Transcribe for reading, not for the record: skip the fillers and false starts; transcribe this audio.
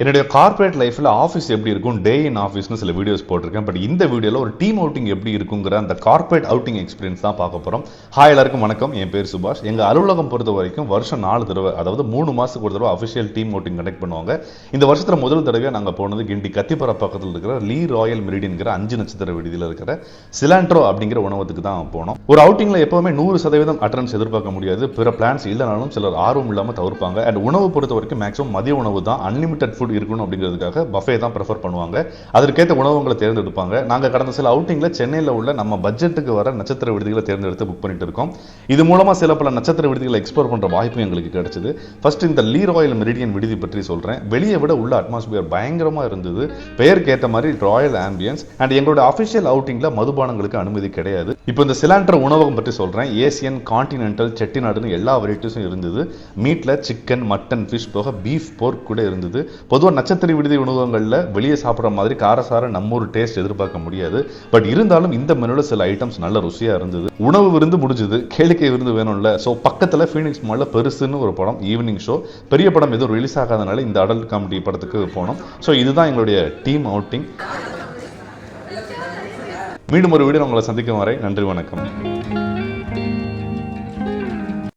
என்னுடைய கார்பரேட் லைஃப்ல ஆஃபீஸ் எப்படி இருக்கும், டே இன் ஆஃபீஸ்னு சில வீடியோஸ் போட்டிருக்கேன். பட் இந்த வீடியோவில் ஒரு டீம் அவுட்டிங் எப்படி இருக்குங்கிற அந்த கார்பரேட் அவுட்டிங் எக்ஸ்பீரியன்ஸ் தான் பார்க்க போகிறோம். ஹாய் எல்லாருக்கும் வணக்கம், என் பேர் சுபாஷ். எங்கள் அலுவலகம் பொறுத்த வரைக்கும் வருஷம் 4 தடவை, அதாவது 3 மாதத்துக்கு ஒரு தடவை அஃபிஷியல் டீம் அவுட்டிங் கனெக்ட் பண்ணுவாங்க. இந்த வருஷத்தில் முதல் தடவையாக நாங்கள் போனது கிண்டி கத்திப்பரா பக்கத்தில் இருக்கிற லீ ராயல் மெரிடியன்கிற 5 நட்சத்திர விடுதியில் இருக்கிற சிலாண்ட்ரோ அப்படிங்கிற உணவகத்துக்கு தான் போனோம். ஒரு அவுட்டிங்கில் எப்போவுமே 100% அட்டெண்டன்ஸ் எதிர்பார்க்க முடியாது. பிற பிளான்ஸ் இல்லைனாலும் சிலர் ஆர்வம் இல்லாமல் தவிர்ப்பாங்க. அண்ட் உணவு பொறுத்த வரைக்கும் மேக்ஸிமம் மதிய உணவு தான், அன்லிமிட்டட் ஃபுட் இருக்கணும் அப்படிங்கிறது பஃபே தான் ப்ரிஃபர் பண்ணுவாங்க. அதற்கேற்ற உணவுகளை தேர்ந்தெடுப்பாங்க. நாங்கள் கடந்த சில அவுட்டிங்ல சென்னையில் உள்ள நம்ம பட்ஜெட்டுக்கு வர நட்சத்திர விடுதிகளை தேர்ந்தெடுத்து புக் பண்ணிட்டு இருக்கோம். இது மூலமா சில பல நட்சத்திர விடுதிகளை எக்ஸ்ப்ளோர் பண்ற வாய்ப்பு எங்களுக்கு கிடைச்சது. ஃபர்ஸ்ட் இந்த லீ ராயல் மெரிடியன் விடுதி பற்றி சொல்றேன். வெளியே விட உள்ள அட்மாஸ்பியர் பயங்கரமா இருந்தது. பெயருக்கு ஏற்ற மாதிரி ராயல் ஆம்பியன்ஸ். அண்ட் எங்களோட அபிஷியல் அவுட்டிங்ல மதுபானங்களுக்கு அனுமதி கிடையாது. இப்போ இந்த சிலாண்ட்ரோ உணவகம் பற்றி சொல்றேன். ஏசியன், கான்டினென்டல், செட்டிநாடுன்னு எல்லா வெரைட்டிஸும் இருந்தது. மீட்ல சிக்கன், மட்டன், ஃபிஷ் போக பீஃப், போர்க் கூட இருந்தது. பொதுவாக நட்சத்திர விடுதி உணவகங்களில் வெளியே சாப்பிட்ற மாதிரி காரசார நம்ம ஒரு டேஸ்ட் எதிர்பார்க்க முடியாது. பட் இருந்தாலும் இந்த மெனுவில் சில ஐட்டம்ஸ் நல்ல ருசியாக இருந்தது. உணவு விருந்து முடிஞ்சது, கேளிக்கை விருந்து வேணும்ல. ஸோ பக்கத்தில் ஃபீனிக்ஸ் மாலில் பெருசுன்னு ஒரு படம், ஈவினிங் ஷோ. பெரிய படம் எதுவும் ரிலீஸ் ஆகாதனால இந்த அடல்ட் காமெடி படத்துக்கு போனோம். ஸோ இதுதான் எங்களுடைய டீம் அவுட்டிங். மீண்டும் ஒரு வீடியோ உங்களை சந்திக்கும் வரை நன்றி, வணக்கம்.